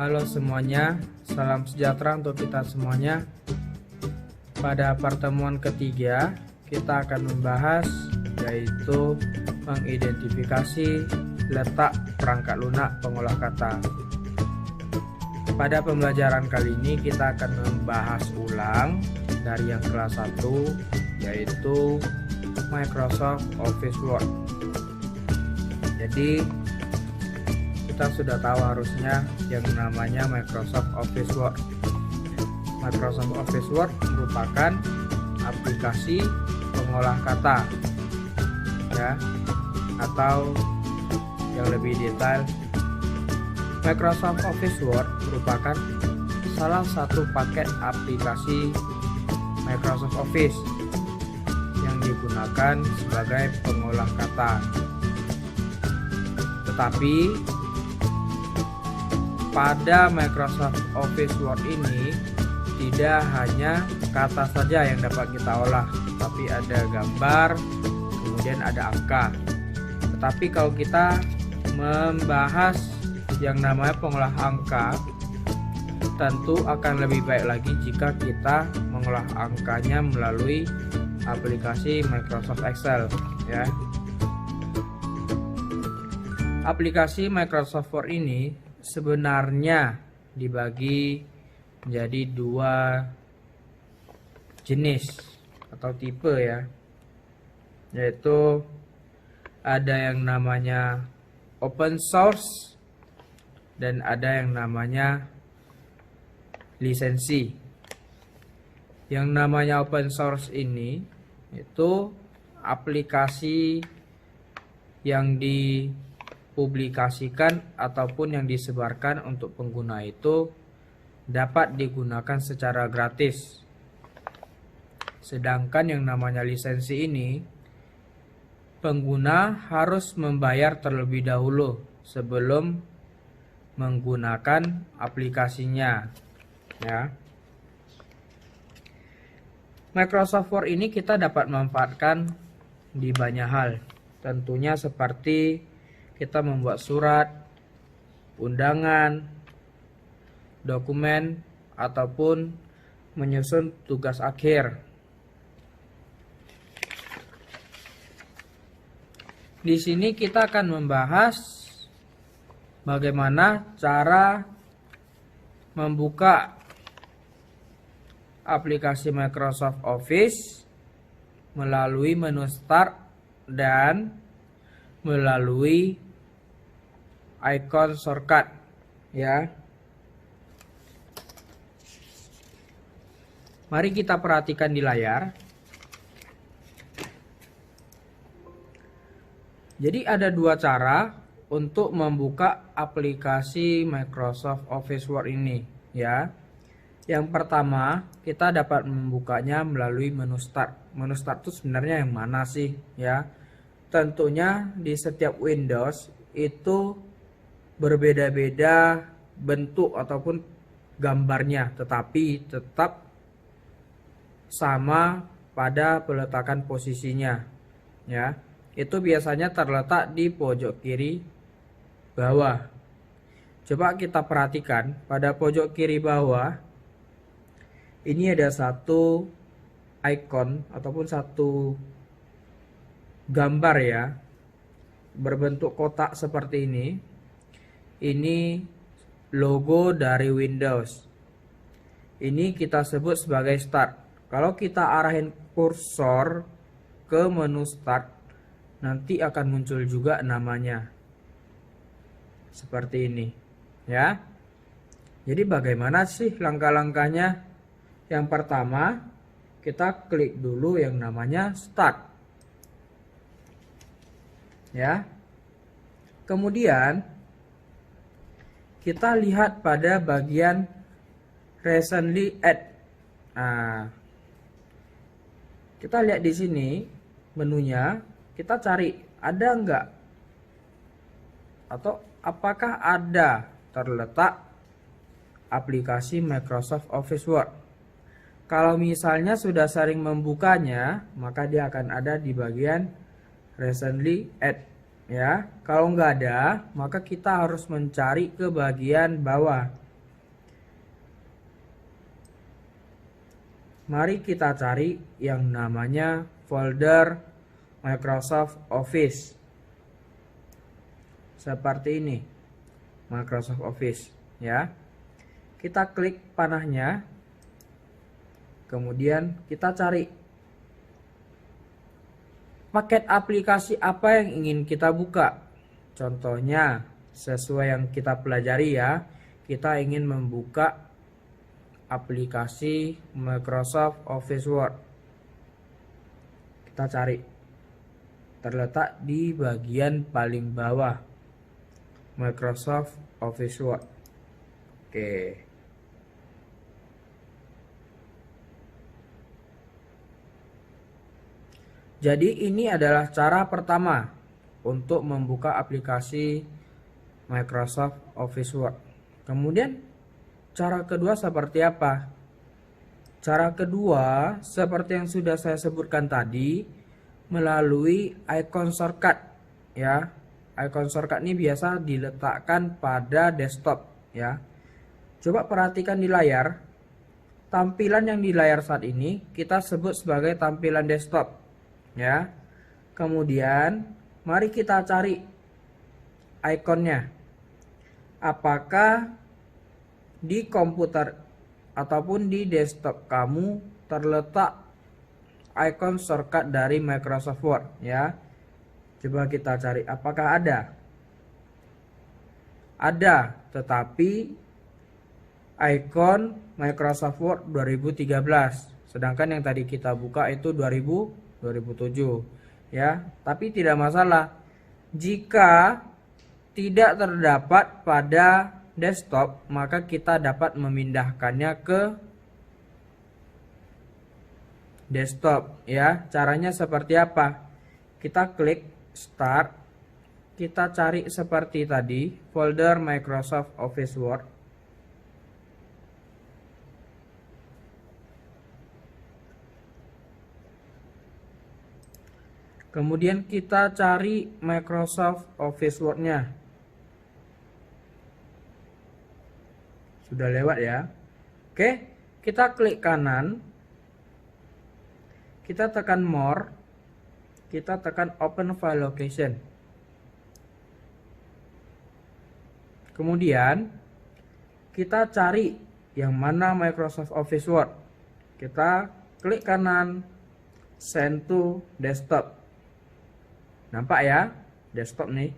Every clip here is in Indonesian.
Halo semuanya, salam sejahtera untuk kita semuanya. Pada pertemuan ketiga, kita akan membahas yaitu mengidentifikasi letak perangkat lunak pengolah kata. Pada pembelajaran kali ini kita akan membahas ulang dari yang kelas 1 yaitu Microsoft Office Word. Jadi kita sudah tahu harusnya yang namanya Microsoft Office Word. Microsoft Office Word merupakan aplikasi pengolah kata, ya, atau yang lebih detail, Microsoft Office Word merupakan salah satu paket aplikasi Microsoft Office yang digunakan sebagai pengolah kata. Tetapi pada Microsoft Office Word ini tidak hanya kata saja yang dapat kita olah, tapi ada gambar, kemudian ada angka. Tetapi kalau kita membahas yang namanya pengolah angka, tentu akan lebih baik lagi jika kita mengolah angkanya melalui aplikasi Microsoft Excel, ya. Aplikasi Microsoft Word ini sebenarnya dibagi menjadi dua jenis atau tipe, ya, yaitu ada yang namanya open source dan ada yang namanya lisensi. Yang namanya open source ini itu aplikasi yang dipublikasikan ataupun yang disebarkan untuk pengguna itu dapat digunakan secara gratis. Sedangkan yang namanya lisensi ini pengguna harus membayar terlebih dahulu sebelum menggunakan aplikasinya, ya. Microsoft Word ini kita dapat memanfaatkan di banyak hal. Tentunya seperti kita membuat surat, undangan, dokumen, ataupun menyusun tugas akhir. Di sini kita akan membahas bagaimana cara membuka aplikasi Microsoft Office melalui menu Start dan melalui icon shortcut, ya. Mari kita perhatikan di layar. Jadi ada dua cara untuk membuka aplikasi Microsoft Office Word ini, ya. Yang pertama, kita dapat membukanya melalui menu Start. Menu Start itu sebenarnya yang mana sih, ya? Tentunya di setiap Windows itu berbeda-beda bentuk ataupun gambarnya, tetapi tetap sama pada peletakan posisinya, ya. Itu biasanya terletak di pojok kiri bawah. Coba kita perhatikan pada pojok kiri bawah. Ini ada satu icon ataupun satu gambar, ya, berbentuk kotak seperti ini. Ini logo dari Windows. Ini kita sebut sebagai Start. Kalau kita arahin kursor ke menu Start, nanti akan muncul juga namanya seperti ini, ya. Jadi bagaimana sih langkah-langkahnya? Yang pertama, kita klik dulu yang namanya Start, ya. Kemudian kita lihat pada bagian Recently Add. Nah, kita lihat di sini menunya, kita cari ada enggak atau apakah ada terletak aplikasi Microsoft Office Word. Kalau misalnya sudah sering membukanya, maka dia akan ada di bagian Recently Add, ya. Kalau nggak ada, maka kita harus mencari ke bagian bawah Mari kita cari yang namanya folder Microsoft Office. Seperti ini, Microsoft Office ya. Kita klik panahnya, kemudian kita cari paket aplikasi apa yang ingin kita buka. Contohnya sesuai yang kita pelajari ya, kita ingin membuka aplikasi Microsoft Office Word. Kita cari, terletak di bagian paling bawah, Microsoft Office Word. Oke. Jadi ini adalah cara pertama untuk membuka aplikasi Microsoft Office Word. Kemudian cara kedua seperti apa? Cara kedua seperti yang sudah saya sebutkan tadi, melalui icon shortcut ya. Icon shortcut ini biasa diletakkan pada desktop ya. Coba perhatikan di layar. Tampilan yang di layar saat ini kita sebut sebagai tampilan desktop ya. Kemudian mari kita cari ikonnya. Apakah di komputer ataupun di desktop kamu terletak icon shortcut dari Microsoft Word ya. Coba kita cari apakah ada. Ada, tetapi icon Microsoft Word 2013. Sedangkan yang tadi kita buka itu 2007 ya. Tapi tidak masalah jika tidak terdapat pada desktop, maka kita dapat memindahkannya ke desktop ya. Caranya seperti apa? Kita klik start, kita cari seperti tadi folder Microsoft Office Word. Kemudian kita cari Microsoft Office Word-nya. Sudah lewat ya. Oke, kita klik kanan. Kita tekan more. Kita tekan open file location. Kemudian kita cari yang mana Microsoft Office Word. Kita klik kanan, send to desktop. Nampak ya, desktop nih.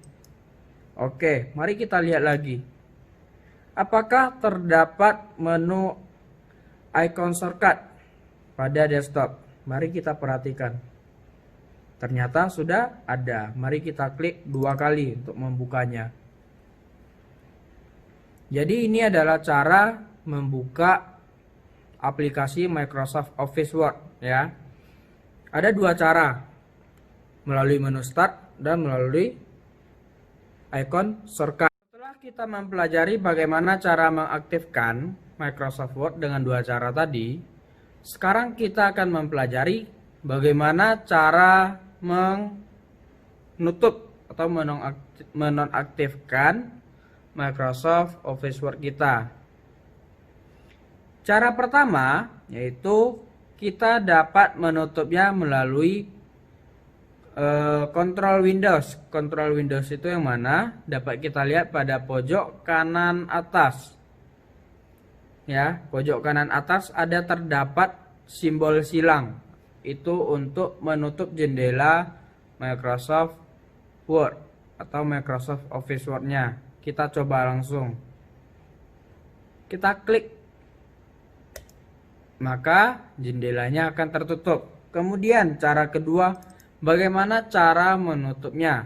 Oke, mari kita lihat lagi. Apakah terdapat menu icon shortcut pada desktop? Mari kita perhatikan. Ternyata sudah ada. Mari kita klik 2 kali untuk membukanya. Jadi ini adalah cara membuka aplikasi Microsoft Office Word ya. Ada 2 cara. Melalui menu start dan melalui icon shortcut. Setelah kita mempelajari bagaimana cara mengaktifkan Microsoft Word dengan 2 cara tadi, sekarang kita akan mempelajari bagaimana cara menutup atau menonaktifkan Microsoft Office Word kita. Cara pertama yaitu kita dapat menutupnya melalui Control Windows. Control Windows itu yang mana? Dapat kita lihat pada pojok kanan atas. Ya, pojok kanan atas ada terdapat simbol silang. Itu untuk menutup jendela Microsoft Word atau Microsoft Office Word-nya. Kita coba langsung. Kita klik. Maka jendelanya akan tertutup. Kemudian cara kedua, bagaimana cara menutupnya?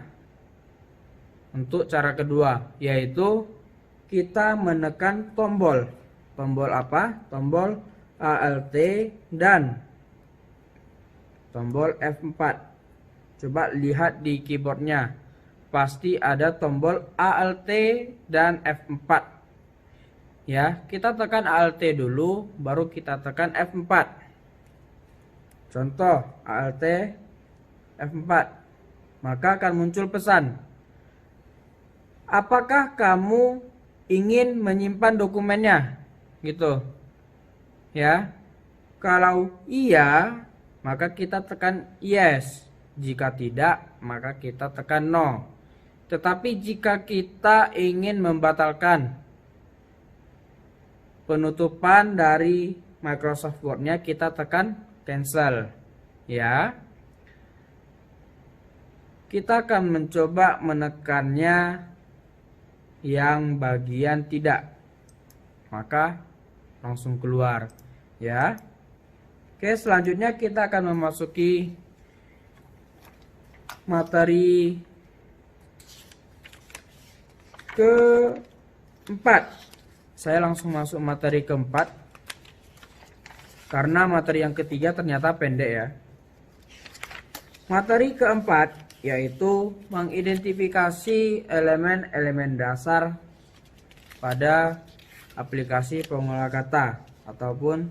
Untuk cara kedua, yaitu kita menekan tombol. Tombol apa? Tombol Alt dan tombol F4. Coba lihat di keyboardnya. Pasti ada tombol Alt dan F4. Ya, kita tekan Alt dulu, baru kita tekan F4. Contoh, Alt F4. Maka akan muncul pesan. Apakah kamu ingin menyimpan dokumennya? Gitu. Ya. Kalau iya, maka kita tekan yes. Jika tidak, maka kita tekan no. Tetapi jika kita ingin membatalkan penutupan dari Microsoft Word-nya, kita tekan cancel. Ya. Kita akan mencoba menekannya yang bagian tidak. Maka langsung keluar. Ya. Oke, selanjutnya kita akan memasuki materi keempat. Saya langsung masuk materi keempat karena materi yang ketiga ternyata pendek ya. Materi keempat yaitu mengidentifikasi elemen-elemen dasar pada aplikasi pengolah kata ataupun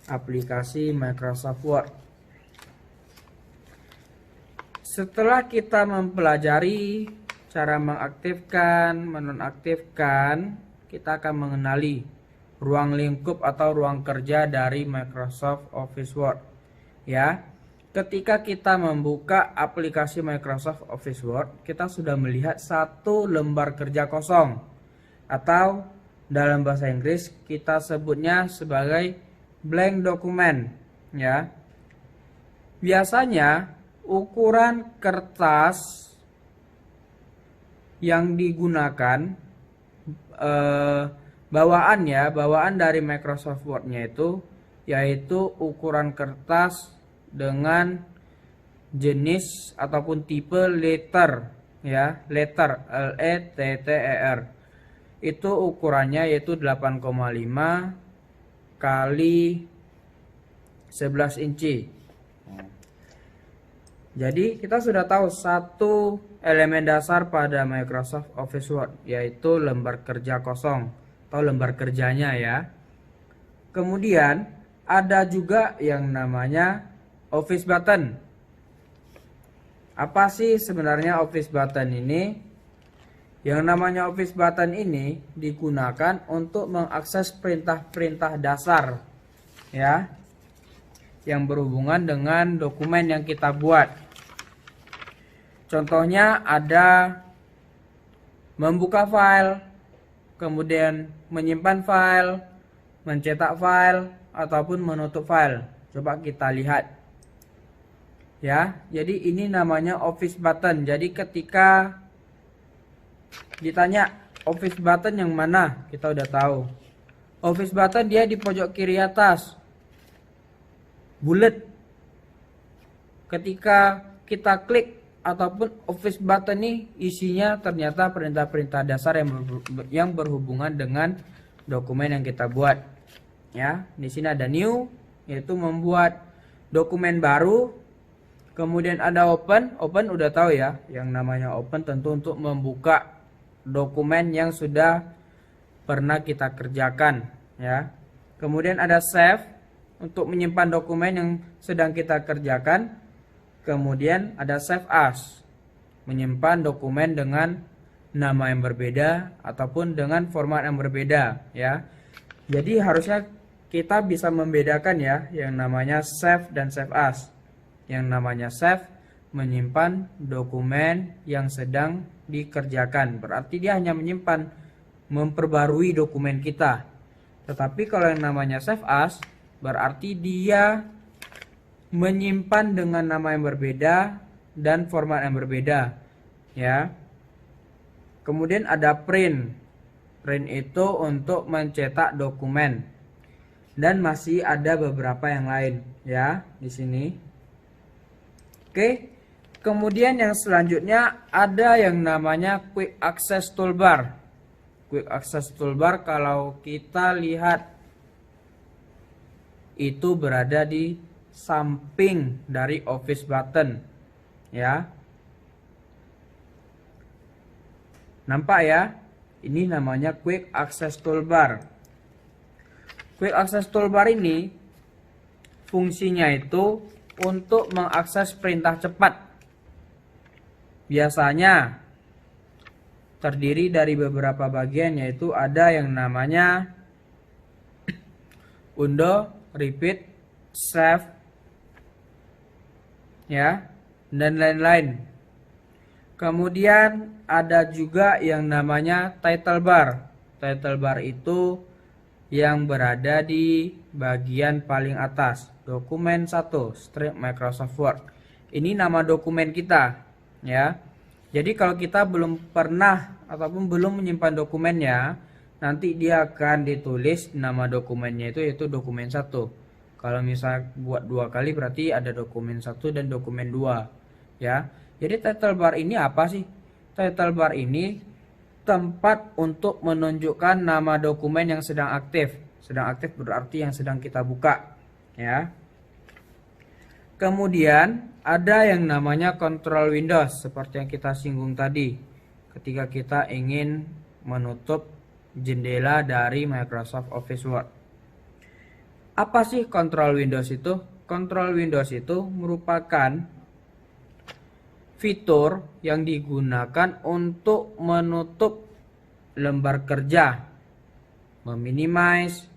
aplikasi Microsoft Word. Setelah kita mempelajari cara mengaktifkan, menonaktifkan, kita akan mengenali ruang lingkup atau ruang kerja dari Microsoft Office Word. Ya, ketika kita membuka aplikasi Microsoft Office Word, kita sudah melihat satu lembar kerja kosong, atau dalam bahasa Inggris kita sebutnya sebagai blank document. Ya, biasanya ukuran kertas yang digunakan bawaan dari Microsoft Word-nya itu yaitu ukuran kertas dengan jenis ataupun tipe letter ya, letter LETTER. Itu ukurannya yaitu 8,5 kali 11 inci. Jadi kita sudah tahu satu elemen dasar pada Microsoft Office Word yaitu lembar kerja kosong atau lembar kerjanya ya. Kemudian ada juga yang namanya Office Button. Apa sih sebenarnya Office Button ini? Yang namanya Office Button ini digunakan untuk mengakses perintah-perintah dasar ya, yang berhubungan dengan dokumen yang kita buat. Contohnya ada membuka file, kemudian menyimpan file, mencetak file, ataupun menutup file. Coba kita lihat. Ya, jadi ini namanya Office Button. Jadi ketika ditanya Office Button yang mana, kita udah tahu. Office Button dia di pojok kiri atas, bulat. Ketika kita klik ataupun Office Button ini isinya ternyata perintah-perintah dasar yang berhubungan dengan dokumen yang kita buat. Ya, di sini ada new, yaitu membuat dokumen baru. Kemudian ada open, open udah tahu ya, yang namanya open tentu untuk membuka dokumen yang sudah pernah kita kerjakan. Ya, kemudian ada save untuk menyimpan dokumen yang sedang kita kerjakan. Kemudian ada save as, menyimpan dokumen dengan nama yang berbeda ataupun dengan format yang berbeda ya. Jadi harusnya kita bisa membedakan ya yang namanya save dan save as. Yang namanya save menyimpan dokumen yang sedang dikerjakan, berarti dia hanya menyimpan, memperbarui dokumen kita. Tetapi kalau yang namanya save as berarti dia menyimpan dengan nama yang berbeda dan format yang berbeda ya. Kemudian ada print. Print itu untuk mencetak dokumen. Dan masih ada beberapa yang lain ya di sini. Oke. Kemudian yang selanjutnya ada yang namanya Quick Access Toolbar. Quick Access Toolbar kalau kita lihat itu berada di samping dari Office Button ya. Nampak ya? Ini namanya Quick Access Toolbar. Quick Access Toolbar ini fungsinya itu untuk mengakses perintah cepat. Biasanya terdiri dari beberapa bagian, yaitu ada yang namanya undo, repeat, save, ya, dan lain-lain. Kemudian ada juga yang namanya title bar. Title bar itu yang berada di bagian paling atas. Dokumen 1 strip Microsoft Word. Ini nama dokumen kita, ya. Jadi kalau kita belum pernah ataupun belum menyimpan dokumennya, nanti dia akan ditulis nama dokumennya itu yaitu dokumen 1. Kalau misal buat 2 kali berarti ada dokumen 1 dan dokumen 2, ya. Jadi title bar ini apa sih? Title bar ini tempat untuk menunjukkan nama dokumen yang sedang aktif. Sedang aktif berarti yang sedang kita buka, ya. Kemudian ada yang namanya control Windows seperti yang kita singgung tadi. Ketika kita ingin menutup jendela dari Microsoft Office Word. Apa sih control Windows itu? Control Windows itu merupakan fitur yang digunakan untuk menutup lembar kerja, meminimize,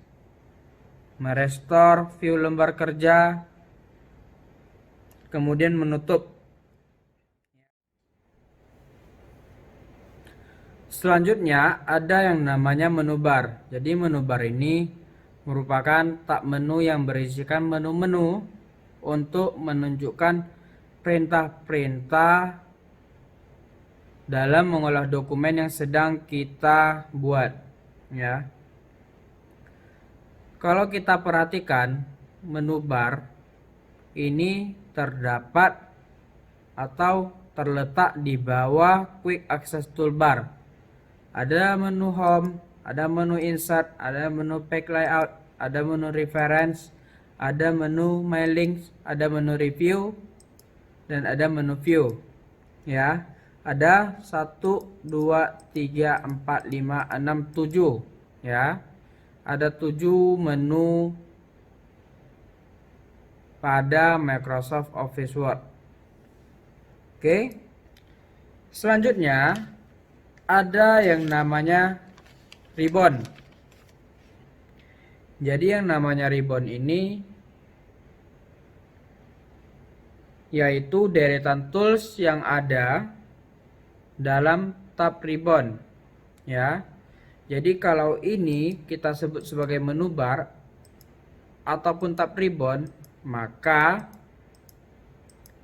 merestore view lembar kerja, kemudian menutup. Selanjutnya ada yang namanya menu bar. Jadi menu bar ini merupakan tab menu yang berisikan menu-menu untuk menunjukkan perintah-perintah dalam mengolah dokumen yang sedang kita buat, ya. Kalau kita perhatikan menu bar ini terdapat atau terletak di bawah Quick Access Toolbar. Ada menu Home, ada menu Insert, ada menu Page Layout, ada menu Reference, ada menu My Links, ada menu Review, dan ada menu View, ya. Ada 1, 2, 3, 4, 5, 6, 7, ya. Ada 7 menu pada Microsoft Office Word. Oke. Selanjutnya ada yang namanya ribbon. Jadi yang namanya ribbon ini yaitu deretan tools yang ada dalam tab ribbon, ya. Jadi kalau ini kita sebut sebagai menu bar ataupun tab ribbon, maka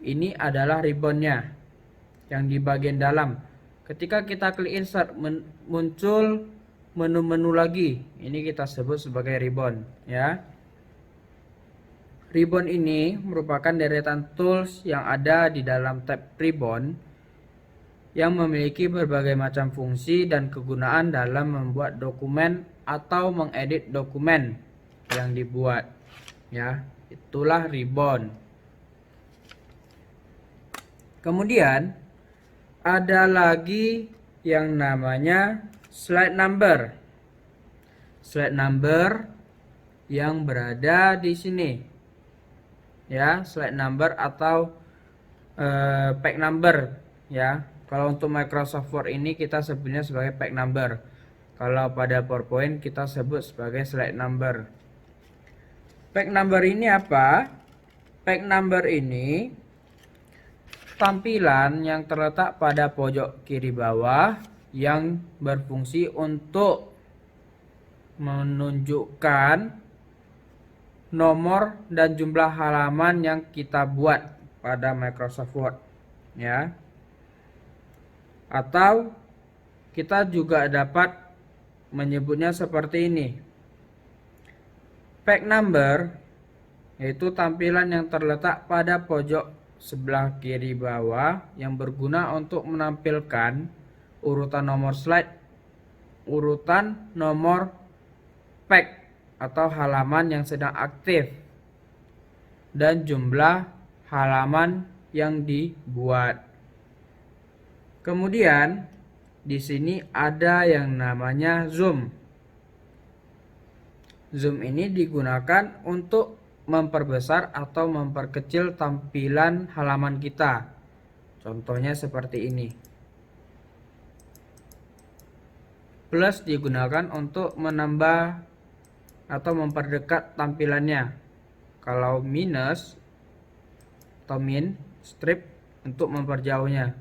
ini adalah ribbonnya yang di bagian dalam. Ketika kita klik insert muncul menu-menu lagi. Ini kita sebut sebagai ribbon, ya. Ribbon ini merupakan deretan tools yang ada di dalam tab ribbon yang memiliki berbagai macam fungsi dan kegunaan dalam membuat dokumen atau mengedit dokumen yang dibuat, ya. Itulah ribbon. Kemudian ada lagi yang namanya slide number. Slide number yang berada di sini, ya, slide number atau page number, ya. Kalau untuk Microsoft Word ini kita sebutnya sebagai page number. Kalau pada PowerPoint kita sebut sebagai slide number. Page number ini apa? Page number ini tampilan yang terletak pada pojok kiri bawah yang berfungsi untuk menunjukkan nomor dan jumlah halaman yang kita buat pada Microsoft Word, ya. Atau kita juga dapat menyebutnya seperti ini. Page number yaitu tampilan yang terletak pada pojok sebelah kiri bawah yang berguna untuk menampilkan urutan nomor slide, urutan nomor page atau halaman yang sedang aktif, dan jumlah halaman yang dibuat. Kemudian di sini ada yang namanya zoom. Zoom ini digunakan untuk memperbesar atau memperkecil tampilan halaman kita. Contohnya seperti ini. Plus digunakan untuk menambah atau memperdekat tampilannya. Kalau minus atau min, strip untuk memperjauhnya.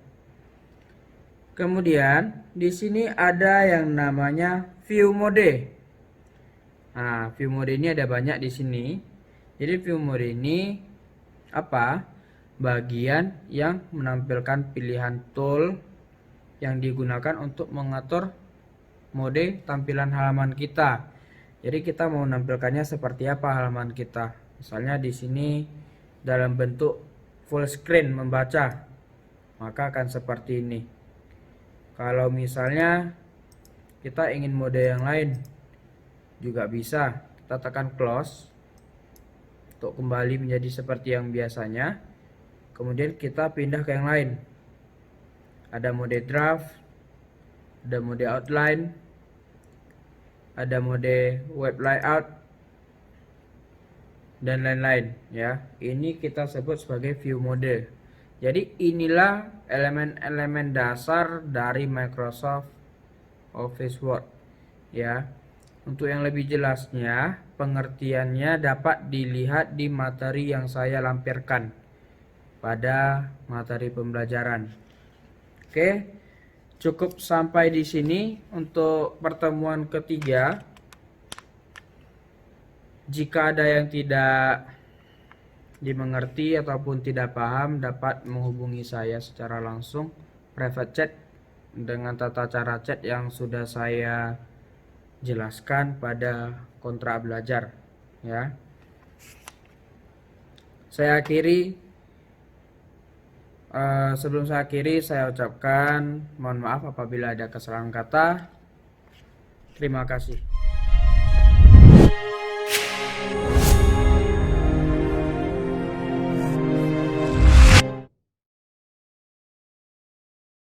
Kemudian di sini ada yang namanya view mode. Nah, view mode ini ada banyak di sini. Jadi view mode ini apa? Bagian yang menampilkan pilihan tool yang digunakan untuk mengatur mode tampilan halaman kita. Jadi kita mau menampilkannya seperti apa halaman kita. Misalnya di sini dalam bentuk full screen membaca, maka akan seperti ini. Kalau misalnya kita ingin mode yang lain juga bisa, kita tekan close untuk kembali menjadi seperti yang biasanya. Kemudian kita pindah ke yang lain. Ada mode draft, ada mode outline, ada mode web layout, dan lain-lain ya. Ini kita sebut sebagai view mode. Jadi inilah elemen-elemen dasar dari Microsoft Office Word ya. Untuk yang lebih jelasnya, pengertiannya dapat dilihat di materi yang saya lampirkan pada materi pembelajaran. Oke, cukup sampai di sini untuk pertemuan ketiga. Jika ada yang tidak dimengerti ataupun tidak paham, dapat menghubungi saya secara langsung private chat dengan tata cara chat yang sudah saya jelaskan pada kontrak belajar ya. Saya akhiri, sebelum saya akhiri saya ucapkan mohon maaf apabila ada kesalahan kata. Terima kasih.